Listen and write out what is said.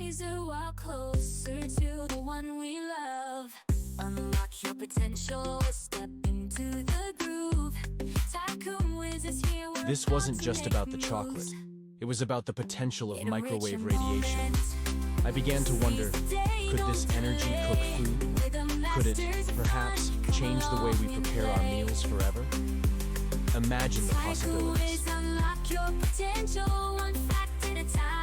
days a while closer to the one we love. Unlock your potential, step into the groove. TycoonWhiz is here. This wasn't just about the chocolate. It was about the potential of microwave radiation. I began to wonder, could this energy cook food? Could it, perhaps, change the way we prepare our meals forever? Imagine the possibilities. Unlock your potential, one fact at a time.